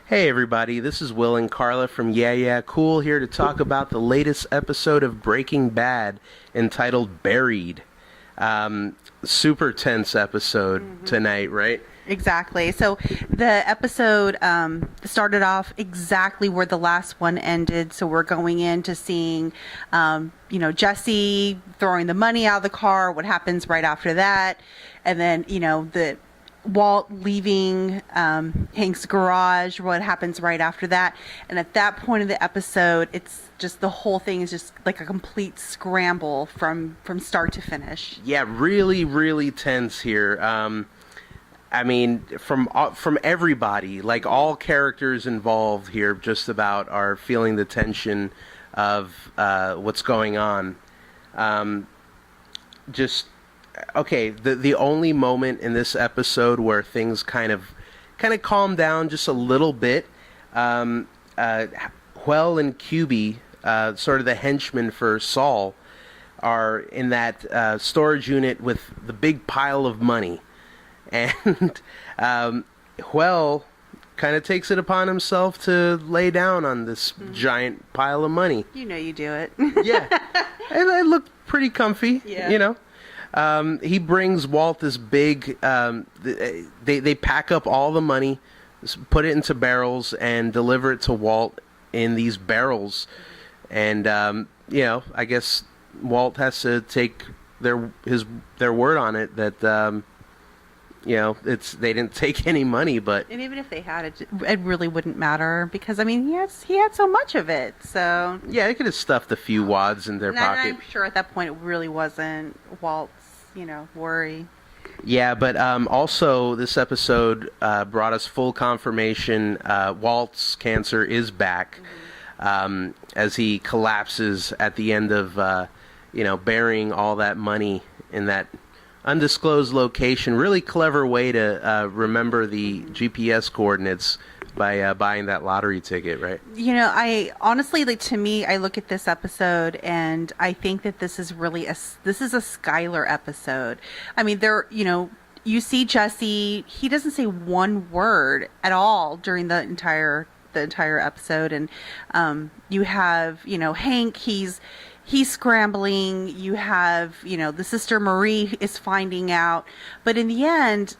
Hey everybody, this is Will and Carla from Yeah Yeah Cool here to talk about the latest episode of Breaking Bad entitled Buried. Super tense episode tonight, right? Exactly. So the episode started off exactly where the last one ended. So we're going into seeing, Jesse throwing the money out of the car, what happens right after that. And then, the Walt leaving Hank's garage, what happens right after that. And at that point of the episode, it's just the whole thing is just like a complete scramble from start to finish. Yeah, really, really tense here. I mean, from everybody, like all characters involved here, just about are feeling the tension of what's going on. Just okay. The only moment in this episode where things kind of calm down just a little bit. Huel and QB, sort of the henchmen for Saul, are in that storage unit with the big pile of money. And Huel kind of takes it upon himself to lay down on this giant pile of money. You know you do it. Yeah, and it looked pretty comfy. Yeah. You know, he brings Walt this big. They pack up all the money, put it into barrels, and deliver it to Walt in these barrels. And I guess Walt has to take their word on it that. They didn't take any money, but And even if they had it, it really wouldn't matter because he had so much of it. So yeah, they could have stuffed a few wads in their and pocket. I'm sure at that point it really wasn't Walt's, worry. Yeah, but also this episode brought us full confirmation Walt's cancer is back as he collapses at the end of burying all that money in that undisclosed location. Really clever way to remember the GPS coordinates by buying that lottery ticket, right? I honestly, like, to me, I look at this episode and I think that this is a Skylar episode. I mean, you see Jesse, he doesn't say one word at all during the entire episode. And you have, Hank, he's scrambling. You have, the sister Marie is finding out. But in the end,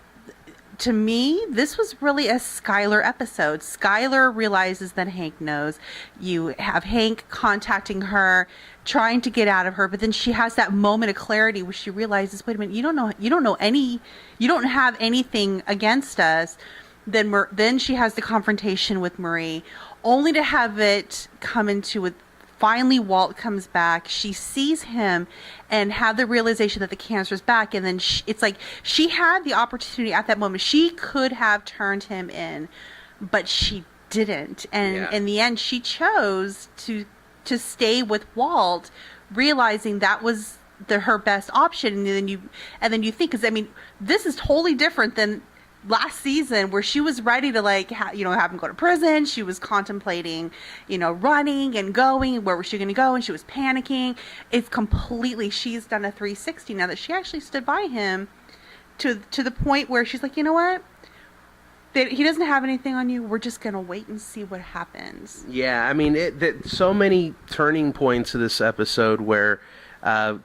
to me, this was really a Skylar episode. Skylar realizes that Hank knows. You have Hank contacting her, trying to get out of her, but then she has that moment of clarity where she realizes, wait a minute, you don't have anything against us. Then she has the confrontation with Marie, only to have it come into it. Finally, Walt comes back. She sees him and have the realization that the cancer is back. And then it's like she had the opportunity at that moment. She could have turned him in, but she didn't. And in the end, she chose to stay with Walt, realizing that was her best option. And then you think, because I mean, this is totally different than last season where she was ready to have him go to prison. She was contemplating, running and going. Where was she going to go? And she was panicking. She's done a 360 now that she actually stood by him to the point where she's like, you know what? He doesn't have anything on you. We're just going to wait and see what happens. Yeah, I mean, so many turning points to this episode where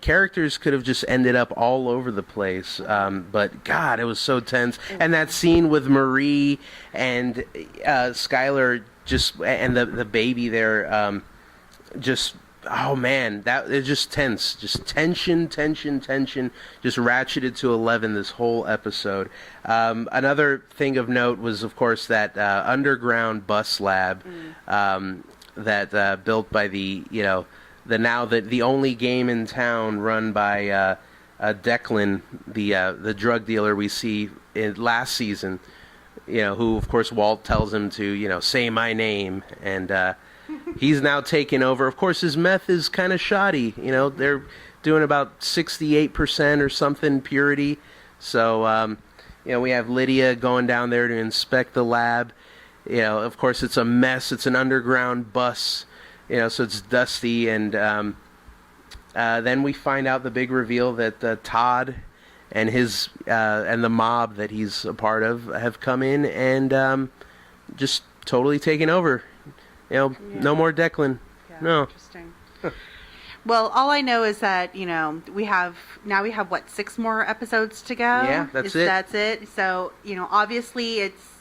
characters could have just ended up all over the place, but God, it was so tense. And that scene with Marie and Skylar, and the baby there, oh man, that is just tense, just tension, just ratcheted to 11 this whole episode. Another thing of note was, of course, that underground bus lab that built by the only game in town run by Declan, the drug dealer we see in last season, who of course Walt tells him to say my name, and he's now taken over. Of course his meth is kind of shoddy. They're doing about 68% or something purity. So we have Lydia going down there to inspect the lab. Of course it's a mess. It's an underground bus. So it's dusty, and then we find out the big reveal that Todd and his and the mob that he's a part of have come in and just totally taking over. No more Declan. Yeah, No. interesting. Well, all I know is that we have what, 6 more episodes to go. Yeah, that's it. That's it. So obviously it's